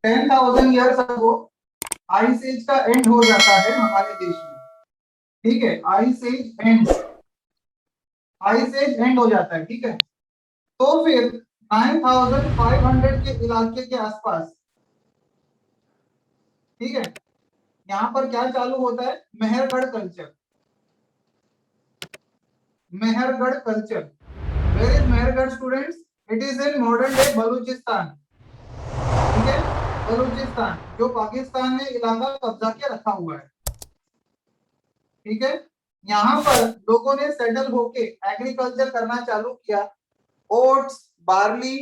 10,000 years ago ice as का and हो जाता है हमारे देश में। ठीक है, आइस एज एंड हो जाता है। ठीक है, तो फिर 9,500 के इलाके के आसपास, ठीक है, यहाँ पर क्या चालू होता है, Mehrgarh culture. Mehrgarh culture, where is Mehrgarh students? It is in modern day Balochistan. ठीक है, बलूचिस्तान जो पाकिस्तान ने इलाका कब्जा के रखा हुआ है। ठीक है, यहाँ पर लोगों ने सेटल होके एग्रीकल्चर करना चालू किया। ओट्स, बार्ली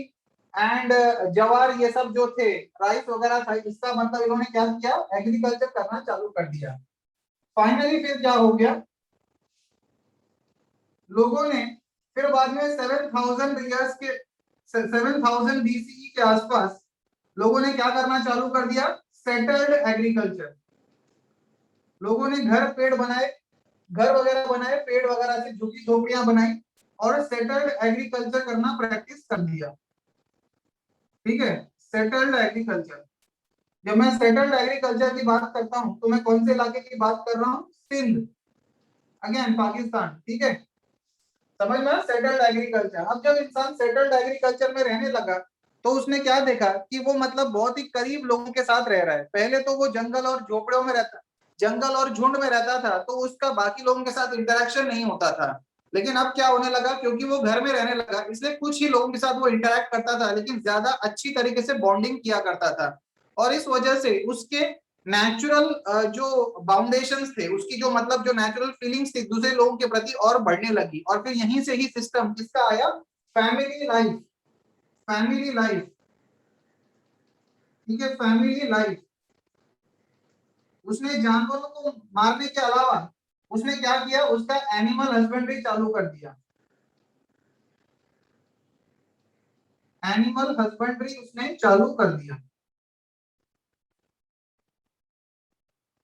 एंड जवार, ये सब जो थे, राइस वगैरह था, इसका मतलब इन्होंने क्या किया, एग्रीकल्चर करना चालू कर दिया। फाइनली फिर क्या हो गया, लोगों ने फिर बाद में 7,000 बीसीई के आसपास लोगों ने क्या करना चालू कर दिया, सेटल्ड एग्रीकल्चर। लोगों ने घर वगैरह बनाए, पेड़ वगैरह से झुग्गी झोपड़ियां बनाई और सेटल्ड एग्रीकल्चर करना प्रैक्टिस कर दिया। ठीक है, सेटल्ड एग्रीकल्चर। जब मैं सेटल्ड एग्रीकल्चर की बात करता हूं तो मैं कौन से इलाके की बात कर रहा हूं, सिंध, अगेन पाकिस्तान। ठीक है, समझ में, सेटल्ड एग्रीकल्चर। अब जब इंसान सेटल्ड एग्रीकल्चर में रहने लगा तो उसने क्या देखा कि वो मतलब बहुत ही करीब लोगों के साथ रह रहा है। पहले तो वो जंगल और झोपड़ों में रहता, जंगल और झुंड में रहता था, तो उसका बाकी लोगों के साथ इंटरेक्शन नहीं होता था। लेकिन अब क्या होने लगा, क्योंकि वो घर में रहने लगा, इसलिए कुछ ही लोगों के साथ वो इंटरेक्ट करता था, लेकिन ज्यादा अच्छी तरीके से बॉन्डिंग किया करता था। और इस वजह से उसके नेचुरल जो बाउंडेशंस थे, उसकी जो मतलब जो नेचुरल फीलिंग्स थी दूसरे लोगों के प्रति और बढ़ने लगी। और फिर यहीं से ही सिस्टम किसका आया, फैमिली लाइफ। फैमिली लाइफ, ठीक है, फैमिली लाइफ। उसने जानवरों को मारने के अलावा उसने क्या किया, उसका एनिमल हस्बेंड्री चालू कर दिया। एनिमल हस्बेंड्री उसने चालू कर दिया।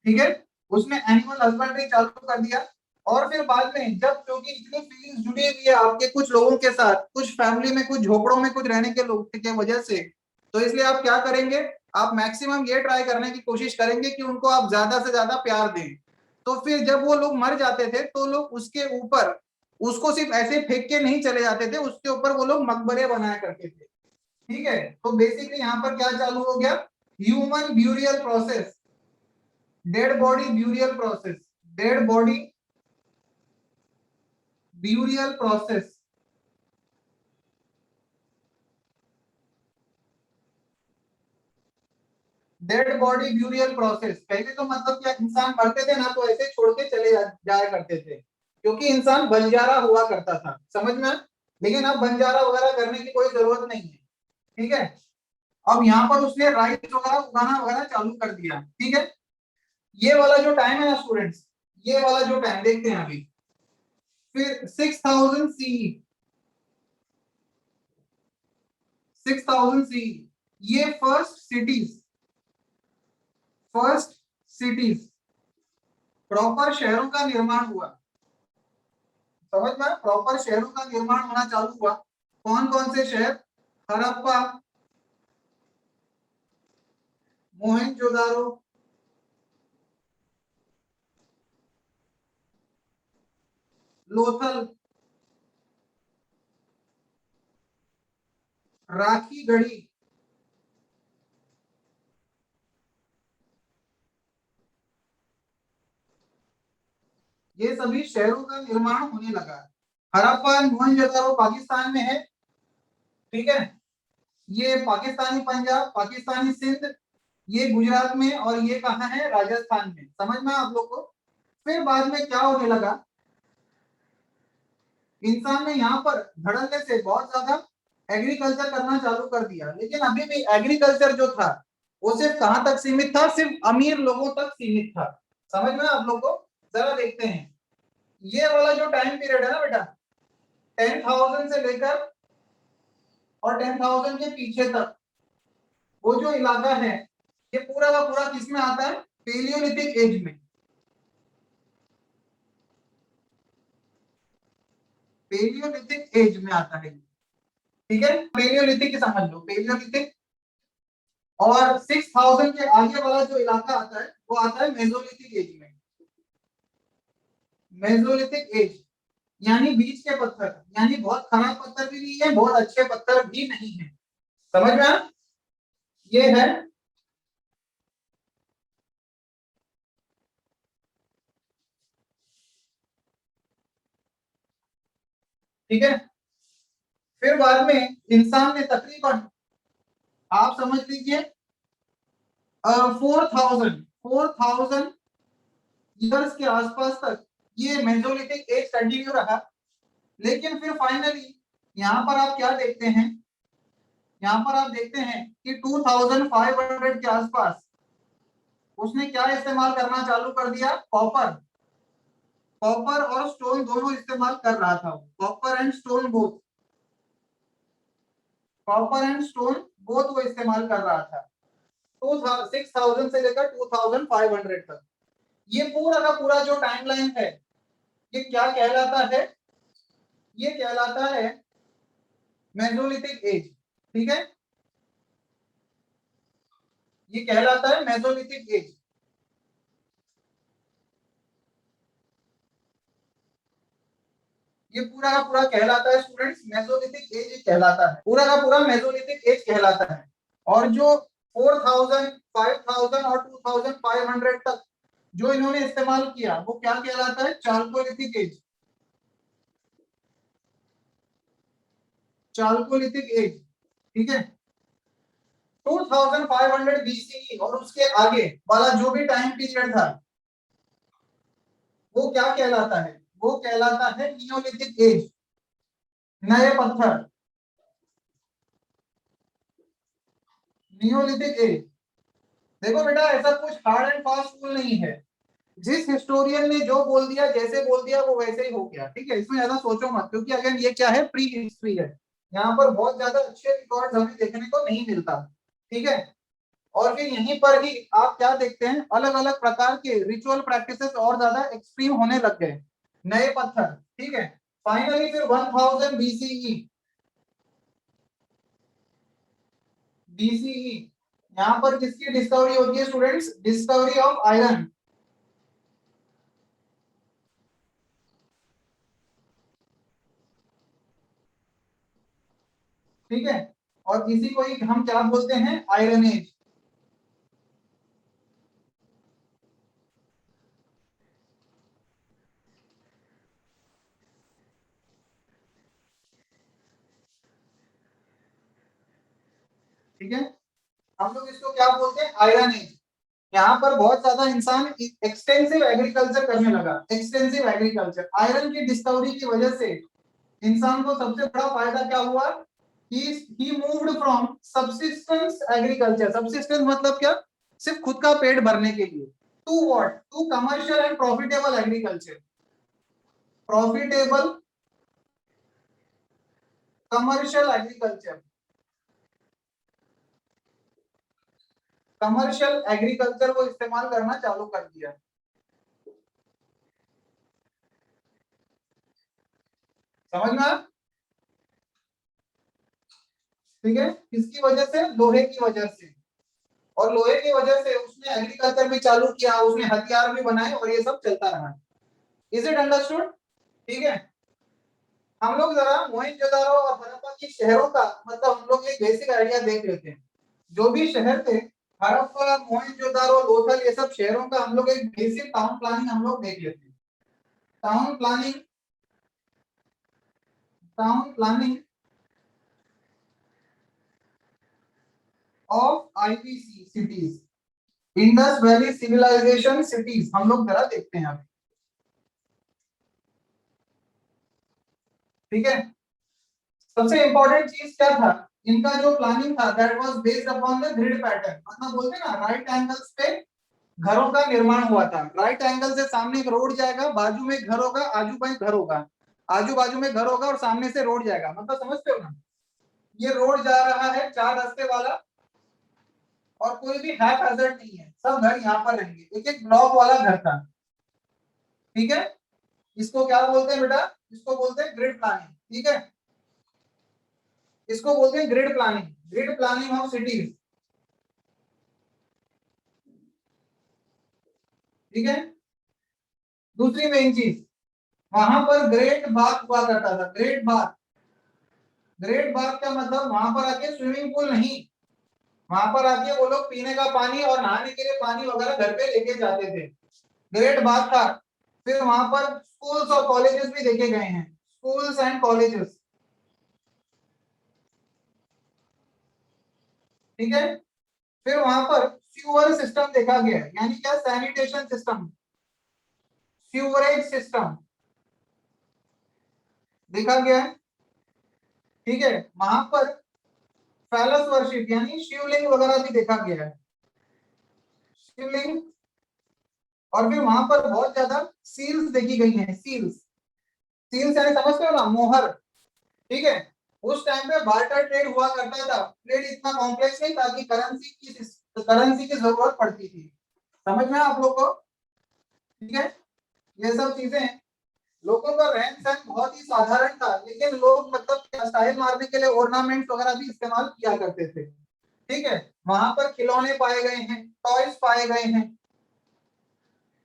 ठीक है, उसने एनिमल हस्बेंड्री चालू कर दिया। और फिर बाद में जब, क्योंकि इतनी फीलिंग्स जुड़ी हुई है आपके कुछ लोगों के साथ, कुछ फैमिली में, कुछ झोपड़ों में कुछ रहने के लोग के वजह से, तो इसलिए आप क्या करेंगे, आप मैक्सिमम ये ट्राई करने की कोशिश करेंगे कि उनको आप ज्यादा से ज्यादा प्यार दें। तो फिर जब वो लोग मर जाते थे तो लोग उसके ऊपर, उसको सिर्फ ऐसे फेंक के नहीं चले जाते थे, उसके ऊपर वो लोग मकबरे बनाया करते थे। ठीक है, तो बेसिकली यहाँ पर क्या चालू हो गया, human burial process, dead body burial process, dead body burial process. Dead body burial process, पहले तो मतलब क्या, इंसान मरते थे ना तो ऐसे छोड़ के चले जाया करते थे, क्योंकि इंसान बंजारा हुआ करता था, समझ में। लेकिन अब बंजारा वगैरह करने की कोई जरूरत नहीं है। ठीक है, अब यहाँ पर उसने राइस वगैरह उगाना वगैरह चालू कर दिया। ठीक है, ये वाला जो टाइम है ना स्टूडेंट्स, ये वाला जो टाइम देखते हैं अभी, फिर 6,000 सी, ये फर्स्ट सिटीज प्रॉपर शहरों का निर्माण हुआ। समझ में, प्रॉपर शहरों का निर्माण होना चालू हुआ। कौन कौन से शहर, हड़प्पा, मोहनजोदारो, लोथल, राखी गढ़ी, ये सभी शहरों का निर्माण होने लगा। हड़प्पा एंड मोहनजोदारो पाकिस्तान में है। ठीक है, ये पाकिस्तानी पंजाब, पाकिस्तानी सिंध, ये गुजरात में, और ये कहाँ है, राजस्थान में। समझ में आप लोग को। फिर बाद में क्या होने लगा, इंसान ने यहाँ पर धड़ल्ले से बहुत ज्यादा एग्रीकल्चर करना चालू कर दिया। लेकिन अभी भी एग्रीकल्चर जो था वो सिर्फ कहां तक सीमित था, सिर्फ अमीर लोगों तक सीमित था। समझ में आप लोग को। जरा देखते हैं, ये वाला जो टाइम पीरियड है ना बेटा, 10,000 से लेकर और 10,000 के पीछे तक, वो जो इलाका है, ये पूरा का पूरा किसमें आता है, पेलियोलिथिक एज में। पेलियोलिथिक एज में आता है। ठीक है, पेलियोलिथिक समझ लो, पेलियोलिथिक और 6000 के आगे वाला जो इलाका आता है वो आता है मेसोलिथिक एज में। मेसोलिथिक एज यानी बीच के पत्थर, यानी बहुत खराब पत्थर भी नहीं है, बहुत अच्छे पत्थर भी नहीं है। समझ में आया? ये है ठीक है। फिर बाद में इंसान ने तकरीबन, आप समझ लीजिए 4000 ईयर्स के आसपास तक ये मेसोलिथिक एज कंटिन्यू रहा। लेकिन फिर फाइनली यहाँ पर आप क्या देखते हैं, यहाँ पर आप देखते हैं कि 2500 के आसपास उसने क्या इस्तेमाल करना चालू कर दिया, कॉपर। कॉपर और स्टोन दोनों इस्तेमाल कर रहा था, copper and stone both, copper and stone both वो इस्तेमाल कर रहा था 6000 से लेकर 2500 तक। ये पूरा का पूरा जो टाइमलाइन है ये क्या कहलाता है, ये कहलाता है मेसोलिथिक एज। ठीक है, ये कहलाता है मेसोलिथिक एज। ये पूरा का पूरा कहलाता है स्टूडेंट्स मेसोलिथिक एज कहलाता है, पूरा का पूरा मेसोलिथिक एज कहलाता है। और जो 4000 5000 और 2500 तक जो इन्होंने इस्तेमाल किया वो क्या कहलाता है, चाल्कोलिथिक एज। चाल्कोलिथिक एज, ठीक है। 2500 बीसीई और उसके आगे वाला जो भी टाइम पीरियड था वो क्या कहलाता है, वो कहलाता है नियोलिथिक एज, नए पत्थर, नियोलिथिक एज। देखो बेटा ऐसा कुछ हार्ड एंड फास्ट रूल नहीं है, जिस हिस्टोरियन ने जो बोल दिया, जैसे बोल दिया वो वैसे ही हो गया। ठीक है, इसमें ज्यादा सोचो मत, क्योंकि अगर ये क्या है, प्री हिस्ट्री है, यहाँ पर बहुत ज्यादा अच्छे रिकॉर्ड हमें देखने को नहीं मिलता। ठीक है, और फिर यहीं पर ही आप क्या देखते हैं, अलग अलग प्रकार के रिचुअल प्रैक्टिसेस और ज्यादा एक्सट्रीम होने लग गए, नए पत्थर। ठीक है, फाइनली फिर 1000 बीसीई, बीसीई यहाँ पर किसकी डिस्कवरी होती है स्टूडेंट्स, डिस्कवरी ऑफ आयरन। ठीक है, और इसी को ही हम क्या बोलते हैं, आयरन एज। ठीक है, हम लोग इसको क्या बोलते हैं, आयरन एज। यहाँ पर बहुत ज्यादा इंसान एक्सटेंसिव एग्रीकल्चर करने लगा, एक्सटेंसिव एग्रीकल्चर। आयरन की डिस्कवरी की वजह से इंसान को सबसे बड़ा फायदा क्या हुआ, he moved from subsistence agriculture, subsistence मतलब क्या, सिर्फ खुद का पेट भरने के लिए, to what, to commercial and profitable agriculture, profitable commercial agriculture, commercial agriculture को इस्तेमाल करना चालू कर दिया। समझ में आया? ठीक है, किसकी वजह से, लोहे की वजह से। और लोहे की वजह से उसने एग्रीकल्चर भी चालू किया, उसने हथियार भी बनाए और ये सब चलता रहा। Is it understood? ठीक है, हम लोग जरा मोहनजोदारो और हड़प्पा की शहरों का मतलब हम लोग एक बेसिक आइडिया देख लेते हैं। जो भी शहर थे, हड़प्पा, मोहनजोदारो, लोथल, ये सब शहरों का हम लोग एक बेसिक टाउन प्लानिंग हम लोग देख लेते हैं। Town planning, town planning of IVC cities, Indus valley civilization cities, हम लोग जरा देखते हैं अभी। ठीक है, सबसे इंपॉर्टेंट चीज क्या था, इनका जो प्लानिंग था that was based upon the grid pattern, मतलब बोलते हैं ना राइट एंगल्स पे घरों का निर्माण हुआ था। राइट एंगल से सामने एक रोड जाएगा, बाजू में घर होगा, आजू बाजू घर होगा, आजू बाजू में घर होगा और सामने से रोड जाएगा, मतलब समझते हो ना, ये रोड जा रहा है चार रास्ते वाला और कोई भी हैप हैजर्ड नहीं है, सब घर यहाँ पर रहेंगे, एक एक ब्लॉक वाला घर था। ठीक है, इसको क्या बोलते हैं बेटा, इसको बोलते हैं ग्रिड प्लानिंग। ठीक है, इसको बोलते हैं grid planning, grid planning of cities. ठीक है। दूसरी मेन चीज, वहां पर ग्रेट बाथ हुआ करता था। ग्रेट बाथ, ग्रेट बाथ का मतलब वहां पर आके स्विमिंग पूल नहीं, वहां पर आके वो लोग पीने का पानी और नहाने के लिए पानी वगैरह घर पे लेके जाते थे। ग्रेट बाथ था। फिर वहां पर स्कूल्स और कॉलेजेस भी देखे गए हैं, स्कूल्स एंड कॉलेजेस। ठीक है। फिर वहां पर सीवर सिस्टम देखा गया है, यानी क्या, सैनिटेशन सिस्टम, सीवरेज सिस्टम देखा गया है। ठीक है। वहां पर फैलस वर्शिप यानी शिवलिंग वगैरह भी देखा गया है, शिवलिंग। और फिर वहां पर बहुत ज्यादा सील्स देखी गई हैं, सील्स। सील्स यानी समझते हो ना, मोहर। ठीक है। उस टाइम पे बार्टर ट्रेड हुआ करता था। ट्रेड इतना कॉम्प्लेक्स नहीं था कि करेंसी की जरूरत पड़ती थी। समझ में आप लोग को? ठीक है। ये सब चीजें, लोगों का रहन सहन बहुत ही साधारण था, लेकिन लोग मतलब स्टाइल मारने के लिए ऑर्नामेंट्स वगैरह भी इस्तेमाल किया करते थे। ठीक है। वहां पर खिलौने पाए गए हैं, टॉयज पाए गए हैं,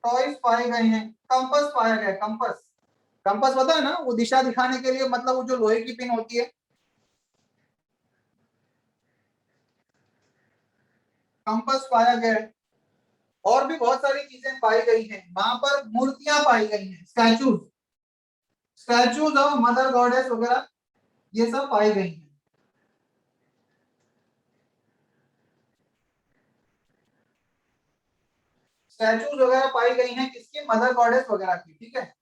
टॉयज पाए गए हैं, कंपास पाया गया, कंपास। कंपास पता है ना, वो दिशा दिखाने के लिए, मतलब वो जो लोहे की पिन होती है, कंपास पाया गया है। और भी बहुत सारी चीजें पाई गई हैं। वहां पर मूर्तियां पाई गई हैं, statues, statues of mother goddess वगैरह, ये सब पाई गई हैं। स्टैचूज वगैरह पाई गई हैं किसकी, मदर गॉडेस वगैरह की। ठीक है।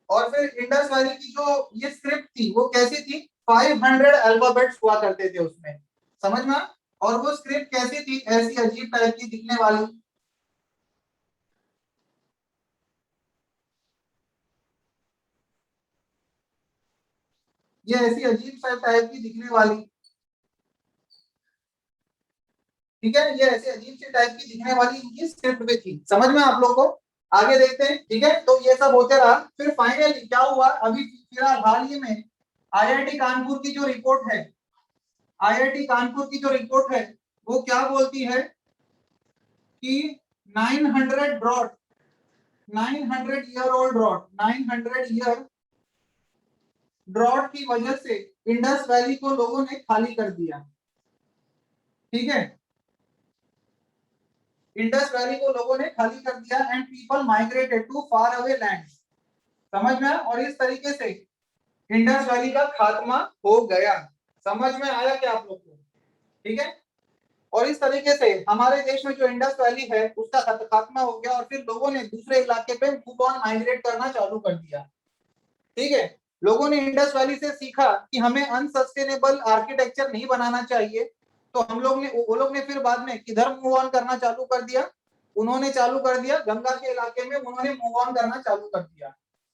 और फिर इंडस वैली की जो ये स्क्रिप्ट थी वो कैसी थी, 500 अल्फाबेट्स हुआ करते थे उसमें। समझ में? और वो स्क्रिप्ट कैसी थी, ऐसी अजीब टाइप की दिखने वाली, ये ऐसी अजीब सा टाइप की दिखने वाली। ठीक है। ये ऐसे अजीब सी टाइप की दिखने वाली इनकी स्क्रिप्ट भी थी। समझ में आप लोग को? आगे देखते हैं। ठीक है। तो ये सब होते रहा। फिर फाइनली क्या हुआ, अभी फिलहाल हाल ही में आईआईटी कानपुर की जो रिपोर्ट है, आईआईटी कानपुर की जो रिपोर्ट है, वो क्या बोलती है कि 900 drought, 900 year old drought, 900 year drought की वजह से इंडस वैली को लोगों ने खाली कर दिया। ठीक है। इंडस वैली को लोगों ने खाली कर दिया and people migrated to far away land. समझ में? और इस तरीके से इंडस वैली का खात्मा हो गया। समझ में आया क्या आप लोग को? ठीक है। और इस तरीके से हमारे देश में जो इंडस वैली है उसका खात्मा हो गया, और फिर लोगों ने दूसरे इलाके पे मूव ऑन, माइग्रेट करना चालू कर दिया। ठीक है। लोगों ने इंडस वैली से सीखा कि हमें अनसस्टेनेबल आर्किटेक्चर नहीं बनाना चाहिए, तो हम लोग ने, वो लोग ने फिर बाद में किधर मूव ऑन करना चालू कर दिया, उन्होंने चालू कर दिया गंगा के इलाके में, उन्होंने मूव ऑन करना चालू कर दिया।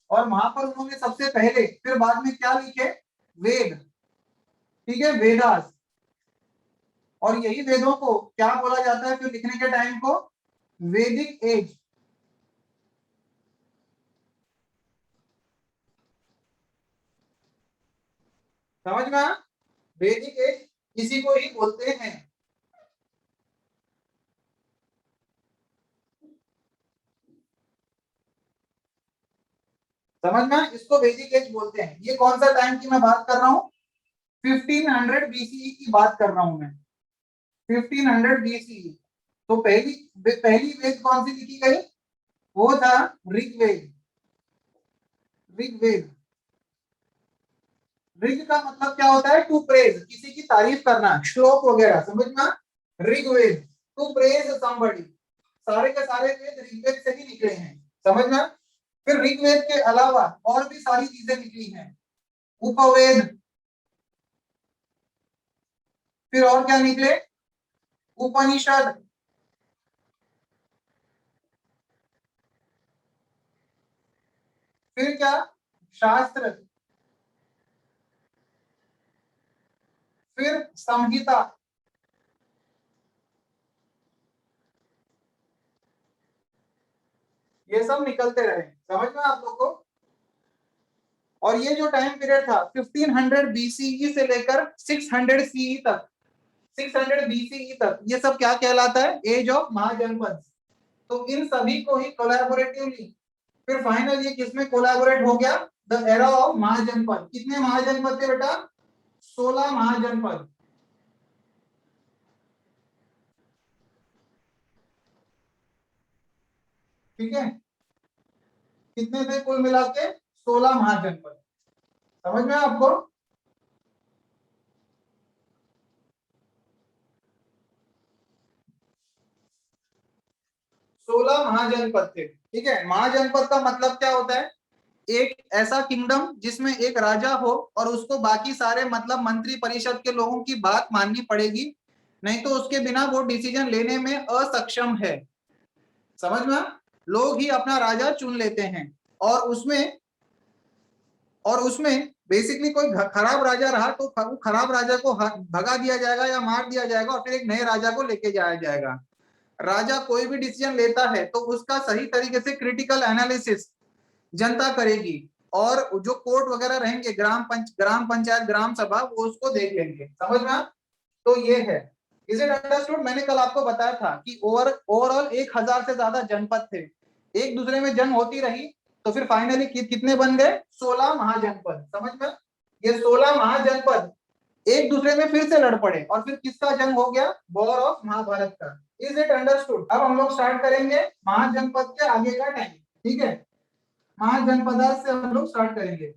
और वहां पर उन्होंने सबसे पहले फिर बाद में क्या लिखे, वेद। ठीक है, वेदास। और यही वेदों को क्या बोला जाता है फिर लिखने के टाइम को, वैदिक एज। समझ में आया? वैदिक एज इसी को ही बोलते हैं। समझ में आया? इसको वैदिक एज बोलते हैं। ये कौन सा टाइम की मैं बात कर रहा हूँ, 1500 बीसीई की बात कर रहा हूं मैं, 1500 बीसीई। तो पहली पहली वेद कौन सी लिखी गई, वो था ऋग्वेद। ऋग्वेद, ऋग का मतलब क्या होता है, टू प्रेज, किसी की तारीफ करना, श्लोक वगैरह। समझ में? Rigveda, to praise somebody. सारे के सारे वेद ऋग्वेद से ही निकले हैं। समझ में? फिर ऋग्वेद के अलावा और भी सारी चीजें निकली हैं, उपवेद। फिर और क्या निकले, उपनिषद। फिर क्या, शास्त्र। फिर संहिता। ये सब निकलते रहे। समझ में आप लोग को? और ये जो टाइम पीरियड था 1500 बीसीई से लेकर 600 सीई तक, 600 बीसीई तक, ये सब क्या कहलाता है, एज ऑफ महाजनपद। तो इन सभी को ही कोलैबोरेटिवली, फिर फाइनल ये किसमें कोलैबोरेट हो गया, द एरा ऑफ महाजनपद। कितने महाजनपद थे बेटा, 16 महाजनपद। ठीक है, कितने थे कुल मिला के, 16 महाजनपद। समझ में आपको, 16 महाजनपद थे। ठीक है, महाजनपद का मतलब क्या होता है, एक ऐसा किंगडम जिसमें एक राजा हो और उसको बाकी सारे मतलब मंत्री परिषद के लोगों की बात माननी पड़ेगी, नहीं तो उसके बिना वो डिसीजन लेने में असक्षम है। समझ में, लोग ही अपना राजा चुन लेते हैं, और उसमें बेसिकली कोई खराब राजा रहा तो खराब राजा को भगा दिया जाएगा या मार दिया जाएगा और फिर एक नए राजा को लेके जाया जाएगा। राजा कोई भी डिसीजन लेता है तो उसका सही तरीके से क्रिटिकल एनालिसिस जनता करेगी, और जो कोर्ट वगैरह रहेंगे, ग्राम पंचायत ग्राम सभा, वो उसको देख लेंगे। समझ में, तो ये है। Is it understood. मैंने कल आपको बताया था कि ओवरऑल 1000 से ज्यादा जनपद थे, एक दूसरे में जंग होती रही, तो फिर फाइनली कितने बन गए, 16 महाजनपद। समझ में, ये 16 महाजनपद एक दूसरे में फिर से लड़ पड़े, और फिर किसका जंग हो गया, वॉर ऑफ महाभारत का। Is it understood. अब हम लोग स्टार्ट करेंगे महाजनपद के आगे का टाइम। ठीक है, महाजनपद से हम लोग स्टार्ट करेंगे।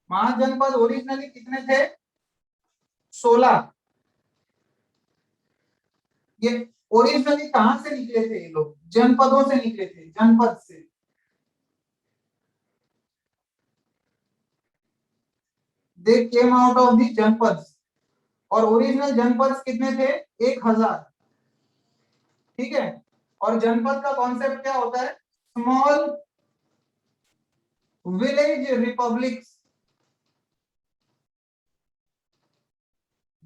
महाजनपद ओरिजिनली कितने थे, 16। ये ओरिजिनली कहां से निकले थे, ये लोग जनपदों से निकले थे, जनपद से। दे केम आउट ऑफ दी जनपद, और ओरिजिनल जनपद कितने थे, 1000। ठीक है, और जनपद का कॉन्सेप्ट क्या होता है, small village republics,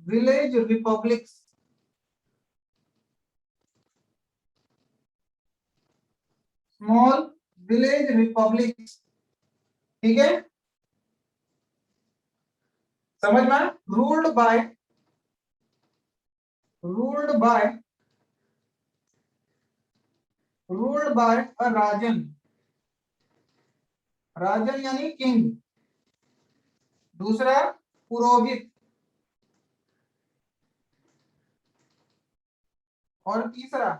village republics. Small village republics. ठीक है, समझ में, रूल्ड बाय अ राजन, राजन यानी किंग, दूसरा पुरोहित, और तीसरा,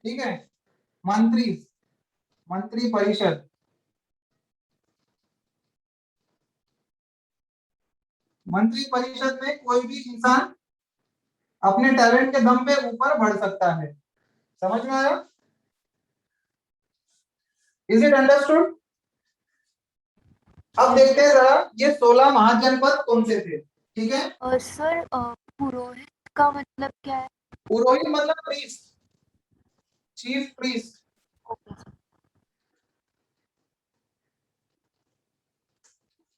ठीक है, मंत्री, मंत्री परिषद। मंत्री परिषद में कोई भी इंसान अपने टैलेंट के दम पे ऊपर बढ़ सकता है। समझ में आया, इज इट अंडरस्टूड। अब देखते हैं जरा ये 16 महाजनपद कौन से थे। ठीक है, सर पुरोहित का मतलब क्या है? पुरोहित मतलब priest, chief priest. Okay sir.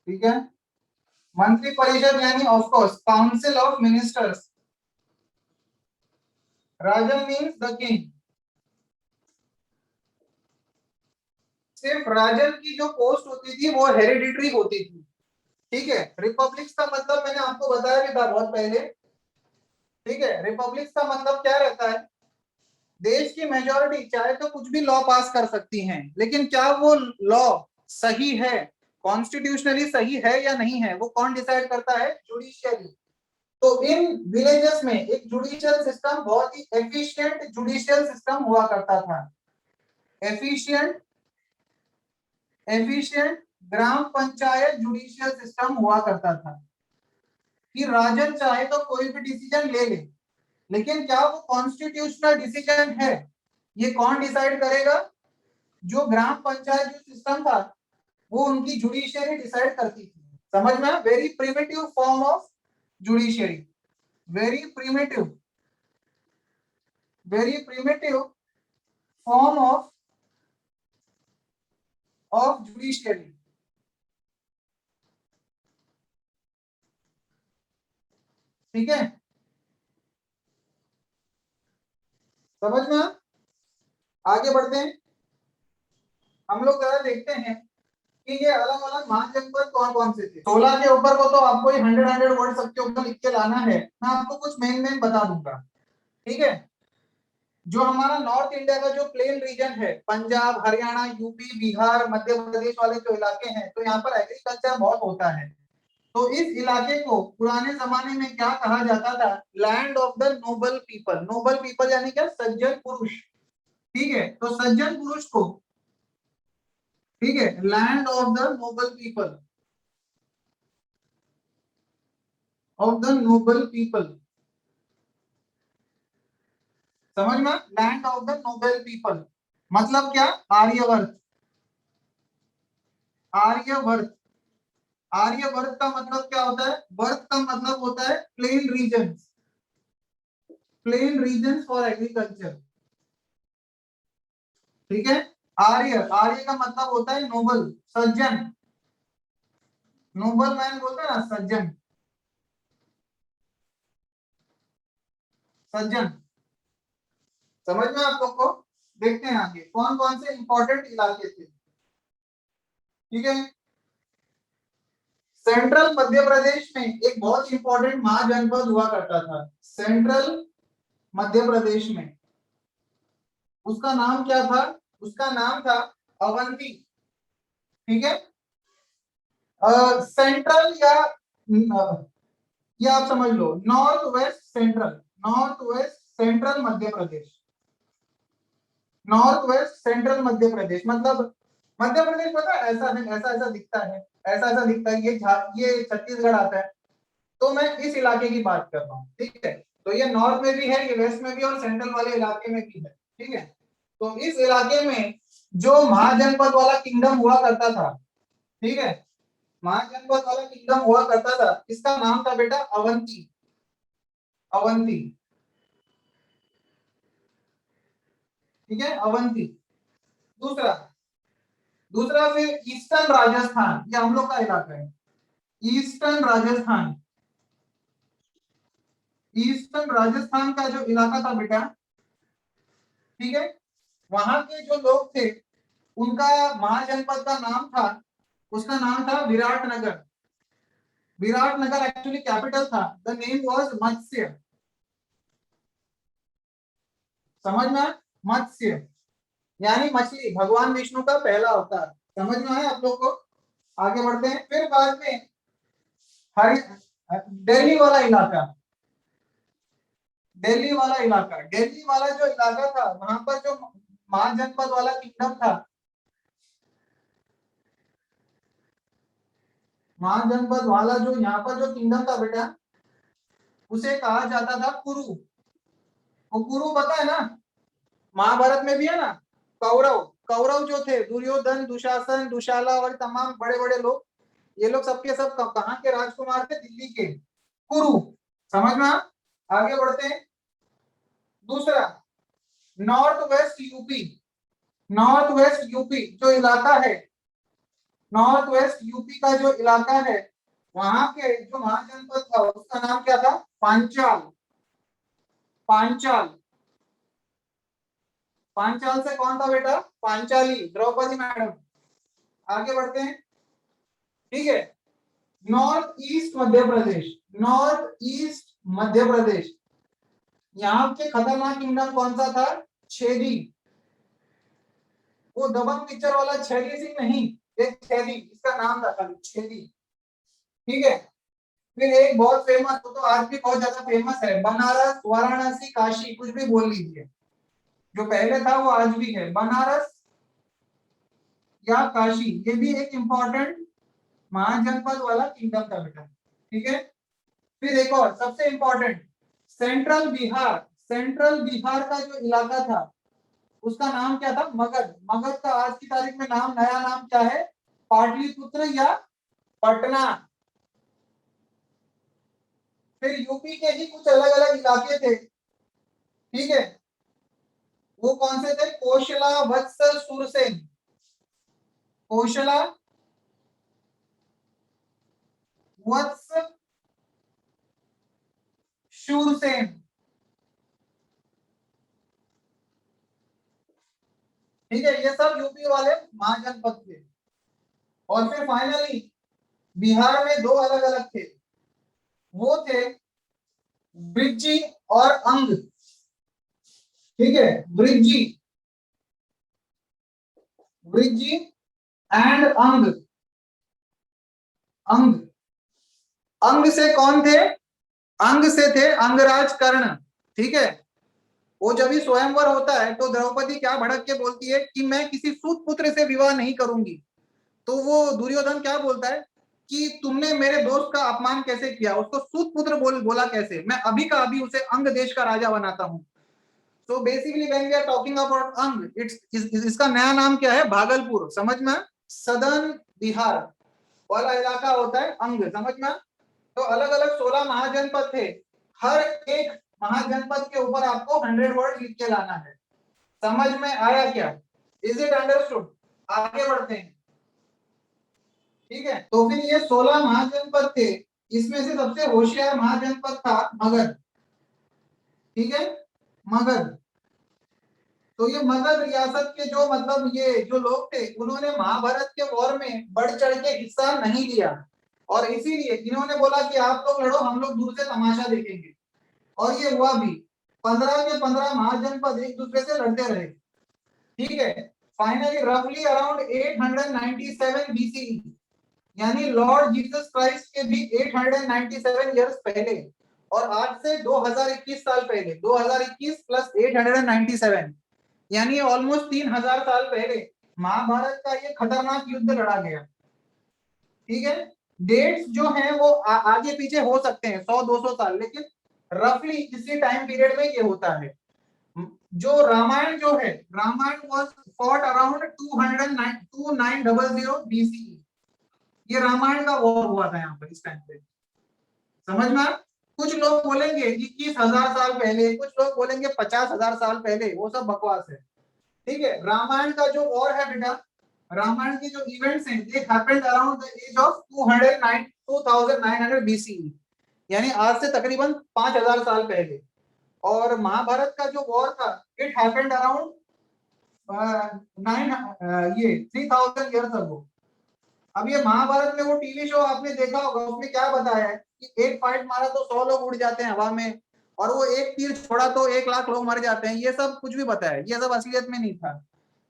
ठीक है, मंत्री परिषद यानी of course council of ministers. Rajan means the king. सिर्फ राजन की जो पोस्ट होती थी वो हेरिडिटरी होती थी। ठीक है, रिपब्लिक्स का मतलब मैंने आपको बताया भी था बहुत पहले। ठीक है, रिपब्लिक्स का मतलब क्या रहता है, देश की मेजोरिटी चाहे तो कुछ भी लॉ पास कर सकती हैं, लेकिन क्या वो लॉ सही है, कॉन्स्टिट्यूशनली सही है या नहीं है, वो कौन डिसाइड करता है, जुडिशियरी। तो इन विलेजेस में एक जुडिशियल सिस्टम, बहुत ही एफिशिएंट जुडिशियल सिस्टम हुआ करता था। एफिशिएंट एफिशिएंट ग्राम पंचायत जुडिशियल सिस्टम हुआ करता था, कि राजन चाहे तो कोई भी डिसीजन ले ले, लेकिन क्या वो कॉन्स्टिट्यूशनल डिसीजन है, ये कौन डिसाइड करेगा, जो ग्राम पंचायत जो सिस्टम था वो उनकी जुडिशियरी डिसाइड करती थी। समझ में, very primitive form of judiciary, very primitive form of judiciary. ठीक है, समझ में, आगे बढ़ते हैं। हम लोग जरा देखते हैं कि ये अलग अलग महाजनपद कौन कौन से थे। 16 के ऊपर को तो आपको 100 वर्ड सबके ऊपर लिख के लाना है, मैं आपको कुछ मेन मेन बता दूंगा, ठीक है। जो हमारा नॉर्थ इंडिया का जो प्लेन रीजन है, पंजाब, हरियाणा, यूपी, बिहार, मध्य प्रदेश वाले जो इलाके हैं, तो यहाँ पर एग्रीकल्चर बहुत होता है। तो इस इलाके को पुराने जमाने में क्या कहा जाता था, land of the noble people. Noble people यानी क्या, सज्जन पुरुष, ठीक है। तो सज्जन पुरुष को, ठीक है, land of the noble people, of the noble people, समझ में, land of the noble people मतलब क्या, आर्यवर्त। आर्यवर्त, आर्यवर्त का मतलब क्या होता है, वर्त का मतलब होता है plain region, plain region for agriculture, ठीक है। आर्य, आर्य का मतलब होता है नोबल, सज्जन, नोबल मैन बोलते हैं ना, सज्जन, सज्जन, समझ में आप लोग को। देखते हैं आगे कौन कौन से इंपॉर्टेंट इलाके थे, ठीक है। सेंट्रल मध्य प्रदेश में एक बहुत इंपॉर्टेंट महाजनपद हुआ करता था, सेंट्रल मध्य प्रदेश में, उसका नाम क्या था, उसका नाम था अवंती, ठीक है। सेंट्रल या आप समझ लो north west central, north west central Madhya Pradesh, north west central Madhya Pradesh मतलब, मध्य प्रदेश पता है ऐसा है, ऐसा ऐसा दिखता है, ऐसा ऐसा दिखता है, ये छत्तीसगढ़ आता है। तो मैं इस इलाके की बात कर रहा हूँ, ठीक है। तो ये नॉर्थ में भी है, ये वेस्ट में भी, और सेंट्रल वाले इलाके में भी है, ठीक है। तो इस इलाके में जो महाजनपद वाला किंगडम हुआ करता था, ठीक है, महाजनपद वाला किंगडम हुआ करता था, इसका नाम था बेटा अवंती, अवंती, ठीक है, अवंती। दूसरा, दूसरा फिर ईस्टर्न राजस्थान, ये हम लोग का इलाका है, ईस्टर्न राजस्थान, ईस्टर्न राजस्थान का जो इलाका था बेटा, ठीक है, वहां के जो लोग थे उनका महाजनपद का नाम था, उसका नाम था विराटनगर, विराटनगर एक्चुअली कैपिटल था, द नेम वाज मत्स्य, समझ में, मत्स्य यानी मछली, भगवान विष्णु का पहला अवतार, समझ में है आप लोग को। आगे बढ़ते हैं, फिर बाद में हरि दिल्ली वाला इलाका, दिल्ली वाला इलाका, दिल्ली वाला जो इलाका था वहां पर जो महाजनपद वाला किंगडम था, महाजनपद वाला जो यहाँ पर जो किंगडम था बेटा, उसे कहा जाता था कुरु। वो कुरु पता है ना, महाभारत में भी है ना, कौरव, कौरव जो थे, दुर्योधन, दुशासन, दुशाला और तमाम बड़े बड़े लोग, ये लोग सबके सब कहाँ के राजकुमार थे, दिल्ली के, कुरु, समझ में। आगे बढ़ते हैं, दूसरा north west UP, north west UP जो इलाका है, नॉर्थ वेस्ट यूपी का जो इलाका है, वहां के जो महाजनपद था उसका नाम क्या था, पांचाल, पांचाल, पांचाल से कौन था बेटा, पांचाली, द्रौपदी मैडम। आगे बढ़ते हैं, ठीक है। नॉर्थ ईस्ट मध्य प्रदेश, नॉर्थ ईस्ट मध्य प्रदेश, यहाँ के खतरनाक किंगडम कौन सा था, छेदी, वो दबंग पिक्चर वाला छेदी सिंह नहीं, एक छेदी, इसका नाम था खाली छेदी, ठीक है। फिर एक बहुत फेमस, वो तो आज भी बहुत ज्यादा फेमस है, बनारस, वाराणसी, काशी, कुछ भी बोल लीजिए, जो पहले था वो आज भी है, बनारस या काशी, ये भी एक इंपॉर्टेंट महाजनपद वाला किंगडम था बेटा, ठीक है। फिर एक और सबसे important, central Bihar, central Bihar का जो इलाका था उसका नाम क्या था, मगध, मगध का आज की तारीख में नाम, नया नाम क्या है, पाटलिपुत्र या पटना। फिर यूपी के ही कुछ अलग अलग इलाके थे, ठीक है, वो कौन से थे, कोशला, वत्सल, सुरसेन, कोशला, वत्स, शूरसेन, ठीक है, ये सब यूपी वाले महाजनपद थे, और फिर फाइनली बिहार में दो अलग अलग थे, वो थे वृज्जी और अंग। ठीक है, वृज्जी, वृज्जी एंड अंग। अंग, अंग से कौन थे? अंग से थे अंगराज कर्ण। ठीक है, वो जब भी स्वयंवर होता है तो द्रौपदी क्या भड़क के बोलती है कि मैं किसी सूत पुत्र से विवाह नहीं करूंगी। तो वो दुर्योधन क्या बोलता है कि तुमने मेरे दोस्त का अपमान कैसे किया, उसको सूत पुत्र बोला कैसे, मैं अभी का अभी उसे अंग देश का राजा बनाता हूं। तो basically when we are talking about Anga, इसका नया नाम क्या है? भागलपुर। समझ में? सदर्न बिहार वाला इलाका होता है अंग। समझ में? तो अलग अलग 16 महाजनपद थे। हर एक महाजनपद के ऊपर आपको 100 वर्ड लिख के लाना है। समझ में आया क्या? Is it understood? आगे बढ़ते हैं। ठीक है, तो फिर ये 16 महाजनपद थे, इसमें से सबसे होशियार महाजनपद था मगध। ठीक है, मगध। तो ये मगध रियासत के जो मतलब ये जो लोग थे, उन्होंने महाभारत के वॉर में बढ़ चढ़ के हिस्सा नहीं लिया, और इसीलिए इन्होंने बोला कि आप लोग लड़ो, हम लोग दूर से तमाशा देखेंगे। और ये हुआ भी। 15 के 15 महाजनपद एक दूसरे से लड़ते रहे। ठीक है, फाइनली रफली अराउंड 897 बीसीई, यानी लॉर्ड जीसस क्राइस्ट के भी 897 इयर्स पहले, और आज से 2021 साल पहले, 2021 प्लस 897, यानी ऑलमोस्ट 3000 साल पहले महाभारत का ये खतरनाक युद्ध लड़ा गया। ठीक है, डेट्स जो हैं वो आगे पीछे हो सकते हैं 100-200 साल, लेकिन रफली इसी टाइम पीरियड में ये होता है। जो रामायण जो है, Ramayana was fought around 2900 BCE. ये रामायण का वॉर हुआ था यहाँ पर इस टाइम पे। समझ में? कुछ लोग बोलेंगे 21,000 साल पहले, कुछ लोग बोलेंगे 50,000 साल पहले, वो सब बकवास है। ठीक है, रामायण का जो वॉर है बेटा, रामायण के जो इवेंट्स हैं, they happened around the age of 2900 BCE, यानी आज से तकरीबन 5000 साल पहले। और महाभारत का जो वॉर था, it happened around 3000 years ago. अब ये महाभारत में वो टीवी शो आपने देखा होगा, उसमें क्या बताया है कि एक फाइट मारा तो 100 लोग उड़ जाते हैं हवा में, और वो एक तीर छोड़ा तो 1 लाख लोग मर जाते हैं। ये सब कुछ भी बताया, ये सब असलियत में नहीं था।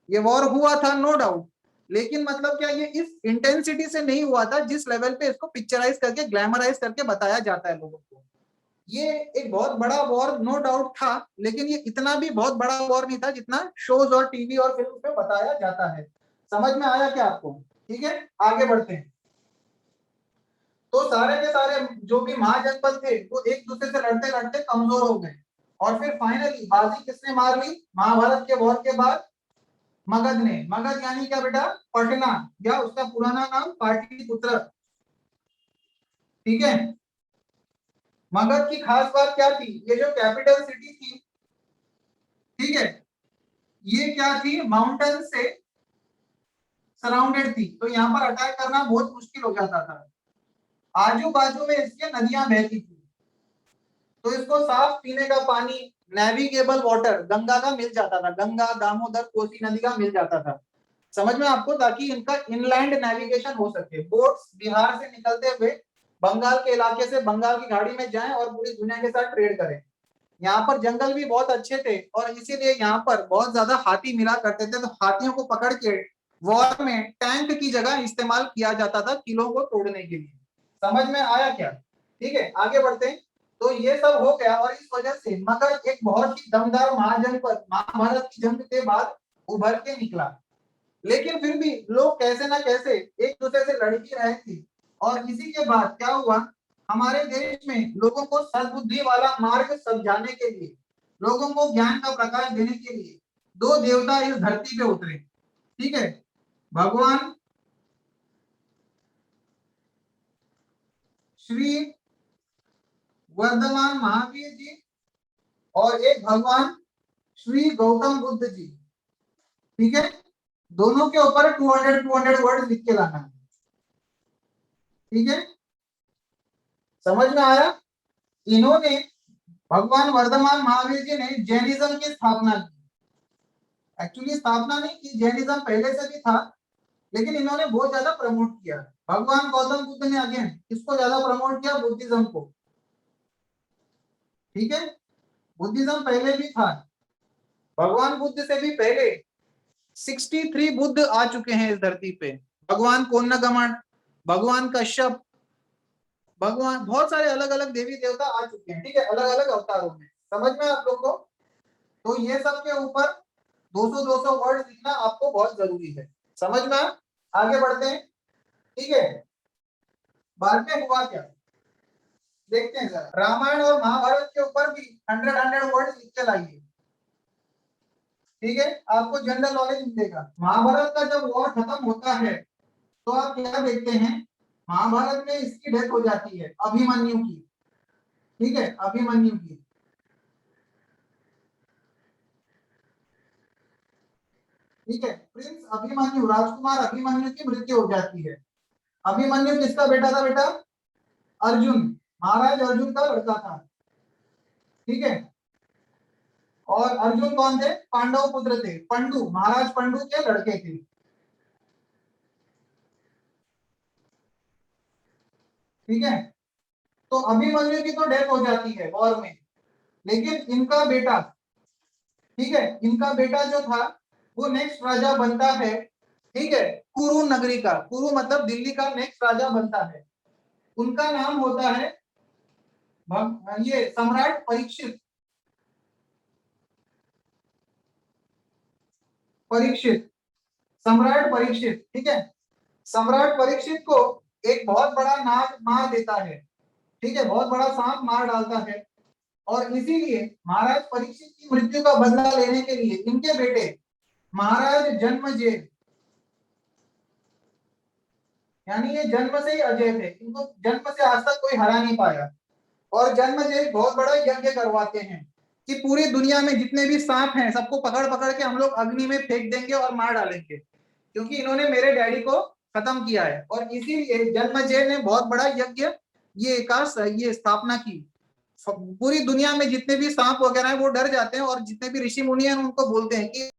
ये वॉर हुआ था नो डाउट, लेकिन मतलब क्या ये इस इंटेंसिटी से नहीं हुआ था जिस लेवल पे इसको पिक्चराइज करके ग्लैमराइज करके बताया जाता है लोगों को। ये एक बहुत बड़ा वॉर नो डाउट था, लेकिन ये इतना भी बहुत बड़ा वॉर नहीं था जितना शोज और टीवी और फिल्म पे बताया जाता है। समझ में आया क्या आपको? ठीक है, आगे बढ़ते हैं। तो सारे के सारे जो भी महाजनपद थे वो एक दूसरे से लड़ते लड़ते कमजोर हो गए, और फिर फाइनली बाजी किसने मार ली महाभारत के वॉर के बाद? मगध ने। मगध यानी क्या बेटा? पटना, या उसका पुराना नाम पाटलिपुत्र। ठीक है, मगध की खास बात क्या थी? ये जो कैपिटल सिटी थी, ठीक है, ये क्या थी? माउंटेन से सराउंडेड थी, तो यहाँ पर अटैक करना बहुत मुश्किल हो जाता था। आजू बाजू में इसके नदियां बहती थी, तो इसको साफ पीने का पानी, नेविगेबल वाटर गंगा का मिल जाता था, गंगा दामोदर कोसी नदी का मिल जाता था। समझ में आपको? ताकि इनका इनलैंड नेविगेशन हो सके, बोट्स बिहार से निकलते हुए बंगाल के इलाके से बंगाल की खाड़ी में जाएं और पूरी दुनिया के साथ ट्रेड करें। यहाँ पर जंगल भी बहुत अच्छे थे, और इसीलिए यहाँ पर बहुत ज्यादा हाथी मिला करते थे, तो हाथियों को पकड़ के वॉर में टैंक की जगह इस्तेमाल किया जाता था किलों को तोड़ने के लिए। समझ में आया क्या? ठीक है, आगे बढ़ते हैं। तो ये सब हो गया, और इस वजह से मगध एक बहुत ही दमदार महाजनपद महाभारत की जंग के बाद उभर के निकला। लेकिन फिर भी लोग कैसे ना कैसे एक दूसरे से लड़ ही रहे थे, और इसी के बाद क्या हुआ? हमारे देश में लोगों को सद्बुद्धि वाला मार्ग समझाने के लिए, लोगों को ज्ञान का प्रकाश देने के लिए दो देवता इस धरती पे उतरे। ठीक है, भगवान श्री वर्धमान महावीर जी, और एक भगवान श्री गौतम बुद्ध जी। ठीक है, दोनों के ऊपर 200 वर्ड लिख के लाना है। ठीक है, समझ में आया? इन्होंने, भगवान वर्धमान महावीर जी ने जैनिज्म की स्थापना की। एक्चुअली स्थापना नहीं की, जैनिज्म पहले से भी था, लेकिन इन्होंने बहुत ज्यादा प्रमोट किया। भगवान गौतम बुद्ध ने अगेन किसको ज्यादा प्रमोट किया? बुद्धिज्म को। ठीक है, बुद्धिज्म पहले भी था, भगवान बुद्ध से भी पहले 63 बुद्ध आ चुके हैं इस धरती पे। भगवान कोन्नगमन, भगवान कश्यप, भगवान बहुत सारे अलग अलग देवी देवता आ चुके हैं, ठीक है, अलग अलग अवतारों में। समझ में आप लोग को? तो ये सब के ऊपर 200 वर्ड लिखना आपको बहुत जरूरी है। समझ में? आगे बढ़ते हैं, ठीक है। बाद में हुआ क्या देखते हैं जरा। रामायण और महाभारत के ऊपर भी 100 वर्ड लिख के लाइए, ठीक है, आपको जनरल नॉलेज मिलेगा। महाभारत का जब वॉर खत्म होता है तो आप क्या देखते हैं? महाभारत में इसकी डेथ हो जाती है, अभिमन्यु की, ठीक है, अभिमन्यु की। ठीक है, प्रिंस अभिमन्यु, राजकुमार अभिमन्यु की मृत्यु हो जाती है। अभिमन्यु किसका बेटा था बेटा? अर्जुन, महाराज अर्जुन का लड़का था, ठीक है। और अर्जुन कौन थे? पांडव पुत्र थे, पंडु, महाराज पंडु के लड़के थे, ठीक है। तो अभिमन्यु की तो डेथ हो जाती है वॉर में, लेकिन इनका बेटा, ठीक है, इनका बेटा जो था वो नेक्स्ट राजा बनता है, ठीक है, कुरु नगरी का। कुरु मतलब दिल्ली का नेक्स्ट राजा बनता है। उनका नाम होता है ये सम्राट परीक्षित। परीक्षित, सम्राट परीक्षित, ठीक है। सम्राट परीक्षित को एक बहुत बड़ा नाग मार देता है, ठीक है, बहुत बड़ा सांप मार डालता है। और इसीलिए महाराज परीक्षित की मृत्यु का बदला लेने के लिए इनके बेटे महाराज जन्मजेय, यानी ये जन्म से ही अजय थे, इनको जन्म से आज तक कोई हरा नहीं पाया। और जन्मजेय बहुत बड़ा यज्ञ करवाते हैं कि पूरी दुनिया में जितने भी सांप हैं सबको पकड़ पकड़ के हम लोग अग्नि में फेंक देंगे और मार डालेंगे, क्योंकि इन्होंने मेरे डैडी को खत्म किया है। और इसीलिए जन्मजेय ने बहुत बड़ा यज्ञ ये स्थापना की। पूरी दुनिया में जितने भी सांप वगैरह हैं वो डर जाते हैं, और जितने भी ऋषि मुनि हैं उनको बोलते हैं कि